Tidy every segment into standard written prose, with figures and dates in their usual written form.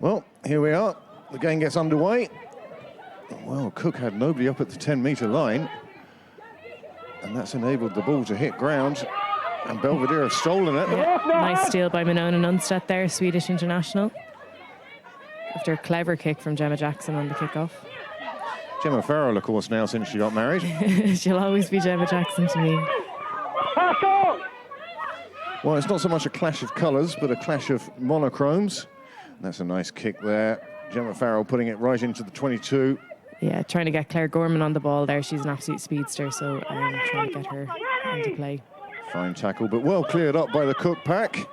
Well, here we are. The game gets underway. Well, Cooke had nobody up at the 10-metre line. And that's enabled the ball to hit ground. And Belvedere have stolen it. Yeah. Nice steal by Minona Nunstedt there, Swedish international. After a clever kick from Gemma Jackson on the kickoff. Gemma Farrell, of course, now since she got married. She'll always be Gemma Jackson to me. Well, it's not so much a clash of colours, but a clash of monochromes. That's a nice kick there. Gemma Farrell putting it right into the 22. Yeah, trying to get Claire Gorman on the ball there. She's an absolute speedster, so trying to get her into play. Fine tackle, but well cleared up by the Cooke pack.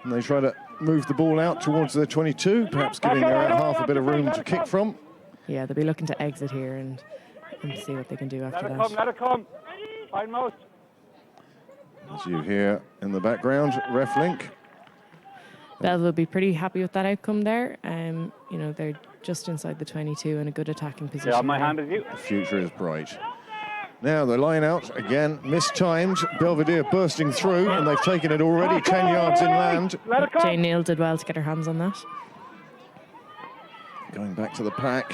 And they try to move the ball out towards their 22, perhaps giving their half a bit of room to kick from. Yeah, they'll be looking to exit here and see what they can do after that. Let it come. Most. As you hear in the background, ref link. Belva will be pretty happy with that outcome there. You know, they're just inside the 22 in a good attacking position. Yeah, my hand is you. The future is bright. Now the line out again, mistimed. Belvedere bursting through, and they've taken it already 10 yards inland. Jane Neal did well to get her hands on that. Going back to the pack.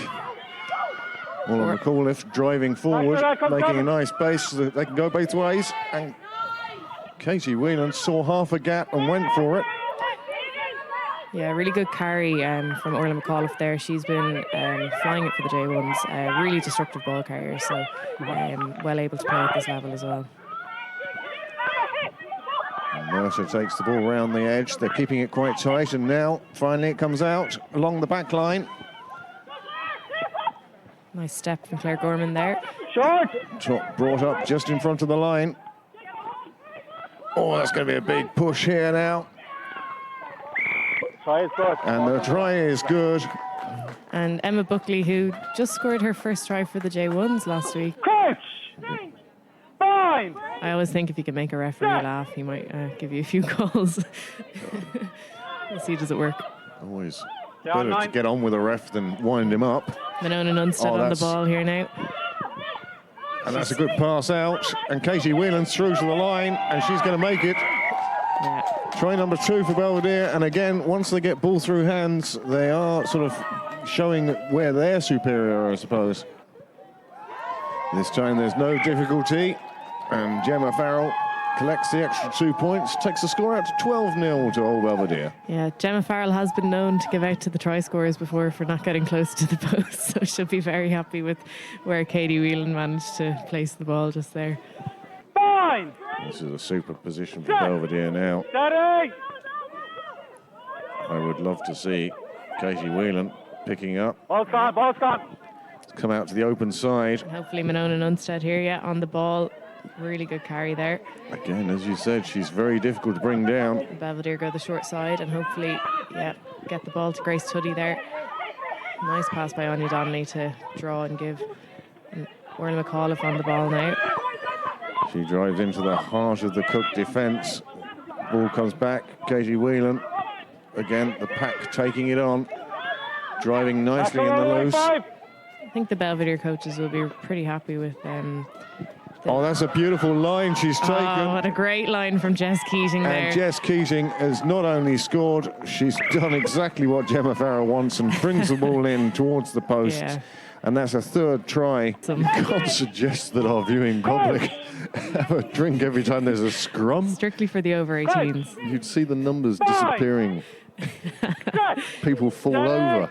Muller McAuliffe driving forward, making a nice base so that they can go both ways. And Katie Whelan saw half a gap and went for it. Yeah, really good carry from Orla McAuliffe there. She's been flying it for the J1s. Really destructive ball carrier, so well able to play at this level as well. And Mercer takes the ball round the edge. They're keeping it quite tight, and now finally it comes out along the back line. Nice step from Claire Gorman there. Short. Brought up just in front of the line. Oh, that's going to be a big push here now. Try is good. And the try is good. And Emma Buckley, who just scored her first try for the J1s last week. Coach! Fine! I always think if you can make a referee laugh, he might give you a few calls. We'll see, does it work? Always better to get on with a ref than wind him up. Minona Nunstedt on the ball here now. And that's a good pass out. And Katie Whelan's through to the line, and she's going to make it. Yeah. Try number 2 for Belvedere. And again, once they get ball through hands, they are sort of showing where they're superior, I suppose. This time there's no difficulty. And Gemma Farrell collects the extra 2 points, takes the score out to 12-0 to Old Belvedere. Yeah, Gemma Farrell has been known to give out to the try scorers before for not getting close to the post, so she'll be very happy with where Katie Whelan managed to place the ball just there. Fine! This is a super position for Belvedere now. Steady! I would love to see Katie Whelan picking up. Ball's gone, ball's gone. Come out to the open side. And hopefully Minona Nunstedt here, yeah, on the ball. Really good carry there. Again, as you said, she's very difficult to bring down. Belvedere go the short side and hopefully, yeah, get the ball to Grace Tuddy there. Nice pass by Anya Donnelly to draw and give. And Orla McAuliffe on the ball now. She drives into the heart of the Cooke defence. Ball comes back. Katie Whelan. Again, the pack taking it on. Driving nicely in the loose. I think the Belvedere coaches will be pretty happy with Oh, that's a beautiful line she's taken. Oh, what a great line from Jess Keating there. And Jess Keating has not only scored, she's done exactly what Gemma Farrell wants and brings the ball in towards the post. Yeah. And that's a third try. You can't suggest that our viewing public have a drink every time there's a scrum. Strictly for the over-18s. You'd see the numbers disappearing. People fall over.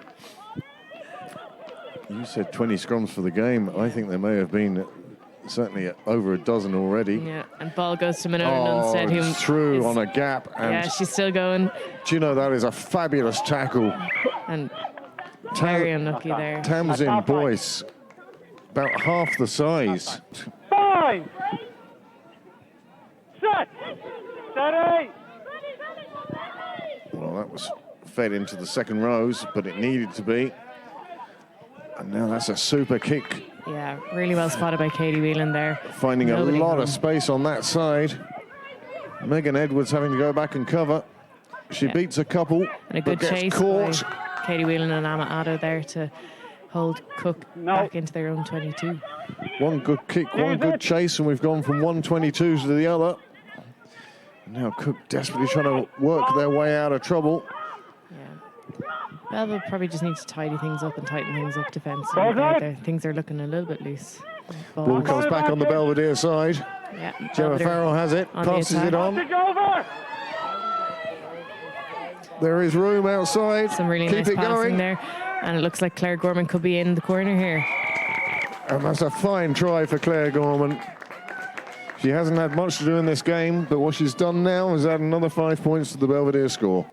You said 20 scrums for the game. I think there may have been certainly over a dozen already. Yeah, and ball goes to Minona Nunstedt, who it's through on a gap. And yeah, she's still going. Do you know, that is a fabulous tackle. And very unlucky there. Tamsin Boyce, about half the size. Fine! Set! Steady! Well, that was fed into the second rows, but it needed to be. And now that's a super kick. Yeah, really well spotted by Katie Whelan there. Finding a lot of space on that side. Megan Edwards having to go back and cover. She beats a couple, and a good but gets chase caught. by Katie Whelan and Amma Addo there to hold Cooke back into their own 22. One good kick, one good chase, and we've gone from 122 to the other. And now Cooke desperately trying to work their way out of trouble. Yeah. Belville probably just need to tidy things up and tighten things up defensively. Ball right. Things are looking a little bit loose. Ball comes back on the Belvedere side. Yeah, Gemma Belvedere Farrell has it, on the passes attack. it on. It's over. There is room outside. Some really Keep nice it passing going. there. And it looks like Claire Gorman could be in the corner here. And that's a fine try for Claire Gorman. She hasn't had much to do in this game, but what she's done now is add another 5 points to the Belvedere score.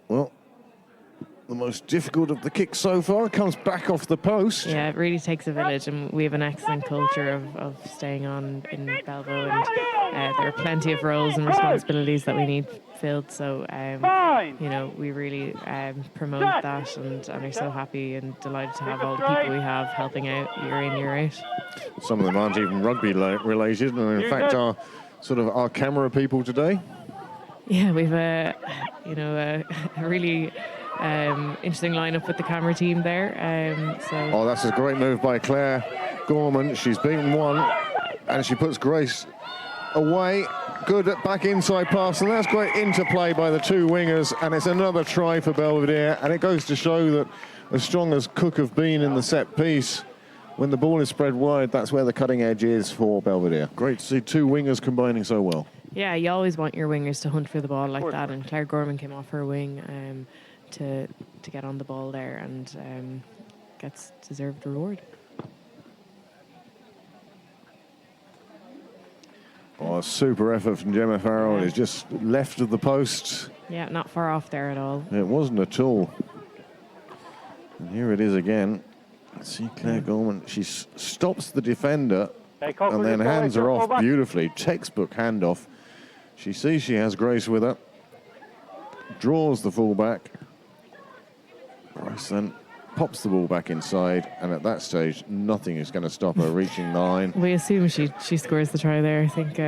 Well, the most difficult of the kicks so far comes back off the post. Yeah, it really takes a village, and we have an excellent culture of staying on in Belvo, and there are plenty of roles and responsibilities that we need filled. So, you know, we really promote that, and are so happy and delighted to have all the people we have helping out year in, year out. Some of them aren't even rugby related, and in fact are sort of our camera people today. Yeah, we've a really interesting lineup with the camera team there. Oh, that's a great move by Claire Gorman. She's beaten one, and she puts Grace away. Good back inside pass, and that's great interplay by the two wingers, and it's another try for Belvedere, and it goes to show that as strong as Cooke have been in the set piece, when the ball is spread wide, that's where the cutting edge is for Belvedere. Great to see two wingers combining so well. Yeah, you always want your wingers to hunt for the ball like that, and Claire Gorman came off her wing to get on the ball there, and gets deserved reward. Oh, a super effort from Gemma Farrell. It's just left of the post. Yeah, not far off there at all. It wasn't at all. And here it is again. See Claire Gorman. She stops the defender and then hands her off beautifully. Textbook handoff. She sees she has Grace with her. Draws the fullback. Grace then pops the ball back inside, and at that stage, nothing is going to stop her reaching the line. We assume she scores the try there. I think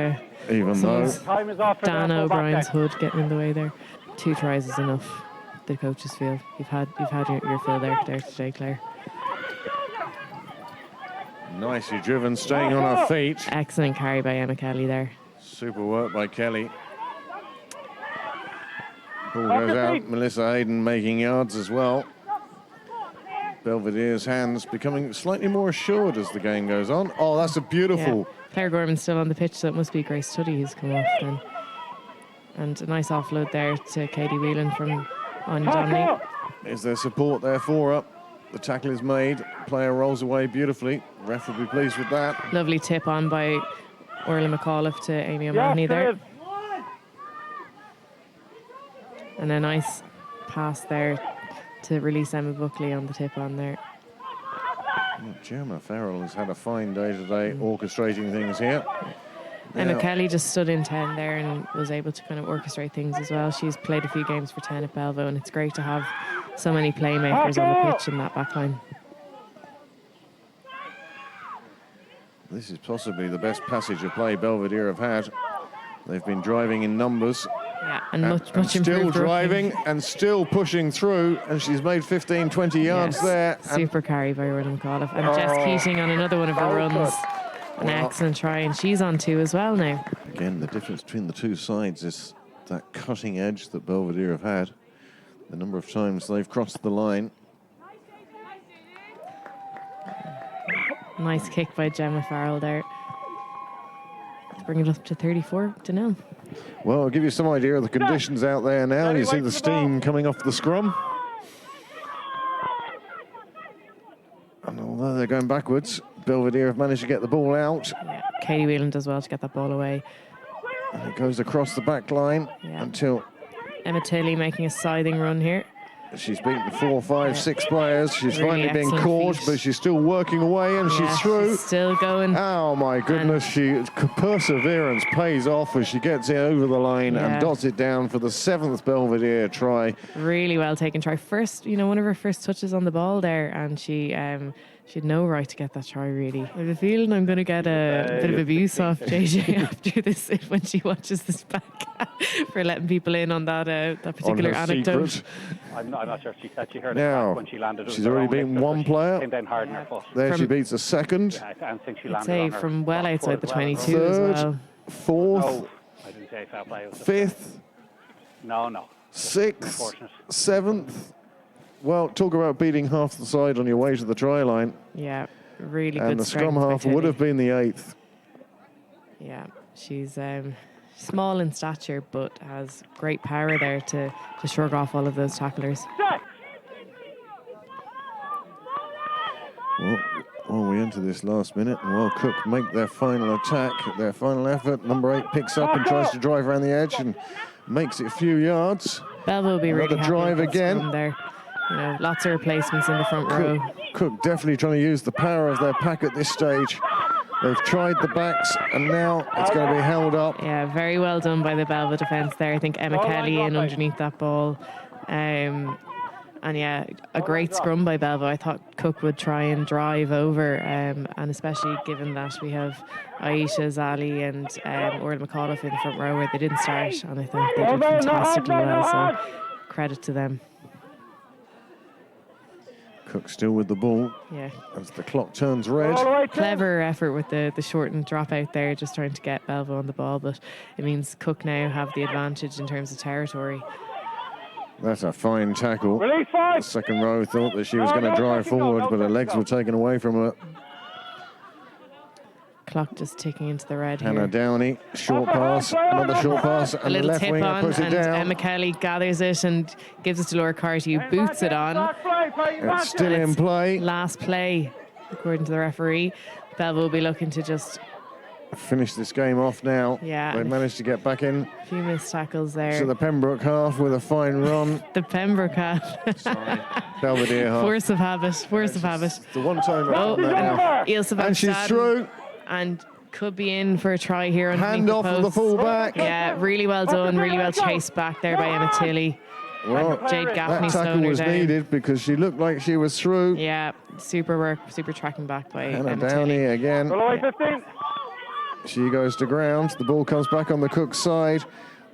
Even though Time is off for Dan the O'Brien's fullback. hood getting in the way there. 2 tries is enough, the coaches feel. You've had your fill there today, Claire. nicely driven, staying on her feet. Excellent carry by Emma Kelly there. Super work by Kelly. Ball goes out. Melissa Hayden making yards as well. Belvedere's hands becoming slightly more assured as the game goes on. Oh, that's a beautiful... Yeah. Claire Gorman's still on the pitch, so it must be Grace Tuddy who's come off then. And a nice offload there to Katie Whelan from on Donnelly. Is there support there for her? The tackle is made. Player rolls away beautifully. Ref will be pleased with that. Lovely tip on by Orla McAuliffe to Amy O'Mahony there. And a nice pass there to release Emma Buckley on the tip on there. Gemma Farrell has had a fine day today, orchestrating things here. Emma Kelly just stood in 10 there and was able to kind of orchestrate things as well. She's played a few games for 10 at Belvo, and it's great to have so many playmakers on the pitch in that back line. This is possibly the best passage of play Belvedere have had. They've been driving in numbers. Yeah, and much still improved driving rucking. and still pushing through, and she's made 15, 20 yards there. Super carry by Orla McAuliffe. And Jess Keating on another one of her runs. An excellent try, and she's on 2 as well now. Again, the difference between the two sides is that cutting edge that Belvedere have had. The number of times they've crossed the line. Nice kick by Gemma Farrell there to bring it up to 34-0. Well, I'll give you some idea of the conditions out there now. You see the steam coming off the scrum. And although they're going backwards, Belvedere have managed to get the ball out. Yeah, Katie Whelan does well to get that ball away. And it goes across the back line until Emma Tilley making a scything run here. she's beaten 4, 5, 6 players. She's Really finally been excellent caught, feat. but she's still working away, and she's through. She's still going. Oh my goodness, perseverance pays off as she gets it over the line and dots it down for the 7th Belvedere try. Really well taken try. First, one of her first touches on the ball there, and she had no right to get that try, really. I have a feeling I'm going to get a bit of abuse off JJ after this when she watches this back for letting people in on that particular anecdote. Secret. I'm not sure. She said she heard Now, it back when she landed. she's already beaten one player. Came down hard in her foot. There she beats a second. Yeah, I don't think she I'd landed say on her from well outside the foot as well. 22 as Third, well. 4th, No, I didn't say foul play. It was just- 5th, No. Sixth, Unfortunate. seventh. Well, talk about beating half the side on your way to the try line. Yeah, really good. And the scrum strength by half would Tilly. have been the 8th. Yeah, she's small in stature, but has great power there to shrug off all of those tacklers. Well, we enter this last minute, and while Cooke make their final attack, their final effort, number 8 picks up and tries to drive around the edge and makes it a few yards. Belva will be really Another happy drive with the again. scrum there. You know, lots of replacements in the front row. Cooke definitely trying to use the power of their pack at this stage. They've tried the backs, and now it's going to be held up. Yeah, very well done by the Belva defence there. I think Emma Kelly in underneath that ball. And yeah, a great scrum by Belva. I thought Cooke would try and drive over, and especially given that we have Aisha, Zali and Orla McAuliffe in the front row where they didn't start, and I think they did fantastically well, so credit to them. Cooke still with the ball. Yeah. As the clock turns red. Clever effort with the shortened drop out there, just trying to get Belva on the ball, but it means Cooke now have the advantage in terms of territory. That's a fine tackle. The second row thought that she was going to drive forward, but her legs were taken away from her. Clock just ticking into the red Hannah here. Downey, short pass, another short pass, A and the little left tip winger on, puts it and down. Emma Kelly gathers it and gives it to Laura Carty, who boots it on. It's still in play. Last play, according to the referee. Belva will be looking to just Finish this game off now. Yeah. They managed to get back in a few missed tackles there. to the Pembroke half with a fine run. The Pembroke half. Belvedere half. Force of habit. Force of habit. The one time Oh, now. Ilse van And she's Staden, through. and could be in for a try here. Hand off of the full-back. Yeah, really well done. Really well chased back there by Emma Tilly. Well, Jade Gaffney that slowing tackle her was down. needed because she looked like she was through. Yeah, super work, super tracking back by Hannah Emma Downey Tilly. again. She goes to ground. The ball comes back on the Cooke side.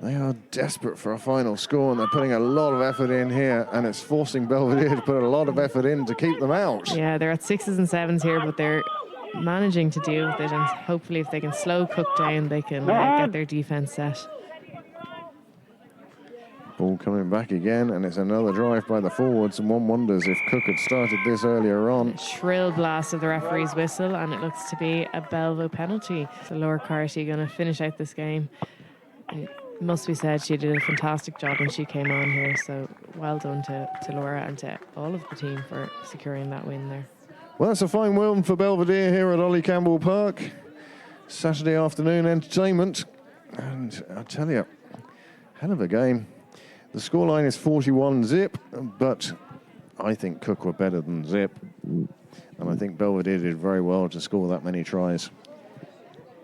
They are desperate for a final score, and they're putting a lot of effort in here, and it's forcing Belvedere to put a lot of effort in to keep them out. Yeah, they're at 6s and 7s here, but they're managing to deal with it, and hopefully if they can slow Cooke down, they can get their defence set. Ball coming back again, and it's another drive by the forwards, and one wonders if Cooke had started this earlier on. Shrill blast of the referee's whistle, and it looks to be a Belvo penalty. So Laura Carty going to finish out this game. And it must be said, she did a fantastic job when she came on here, so well done to Laura and to all of the team for securing that win there. Well, that's a fine win for Belvedere here at Ollie Campbell Park. Saturday afternoon entertainment, and I'll tell you, hell of a game. The scoreline is 41-zip, but I think Cooke were better than Zip. And I think Belvedere did very well to score that many tries.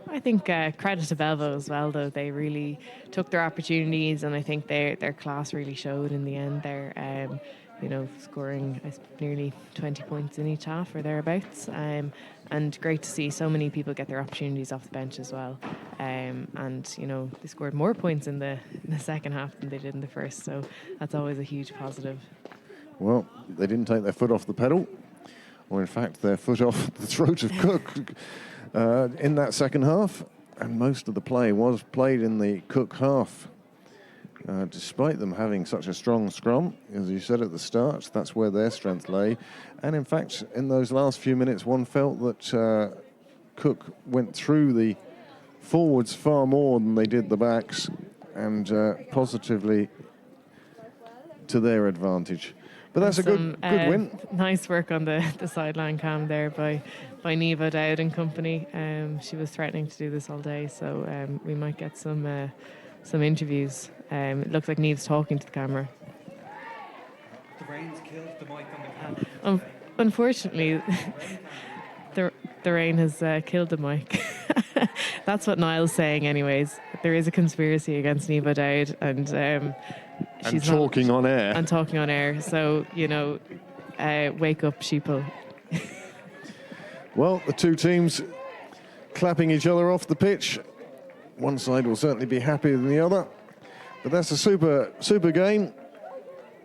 I think credit to Belvo as well, though. They really took their opportunities, and I think their class really showed in the end there. You know, scoring nearly 20 points in each half or thereabouts. And great to see so many people get their opportunities off the bench as well. And, you know, they scored more points in the second half than they did in the first. So that's always a huge positive. Well, they didn't take their foot off the pedal, or in fact, their foot off the throat of Cooke in that second half. And most of the play was played in the Cooke half. Despite them having such a strong scrum, as you said at the start, that's where their strength lay. And in fact, in those last few minutes, one felt that Cooke went through the forwards far more than they did the backs, and positively to their advantage. But that's a good win. Nice work on the sideline cam there by Neva Dowd and company. She was threatening to do this all day, so we might get some interviews. It looks like Neve's talking to the camera. The rain's killed the mic on the camera. Unfortunately, the rain has killed the mic. That's what Niall's saying anyways. There is a conspiracy against Neva Dowd, and she's talking on air. And talking on air. So, you know, wake up, sheeple. Well, the two teams clapping each other off the pitch. One side will certainly be happier than the other. But that's a super game.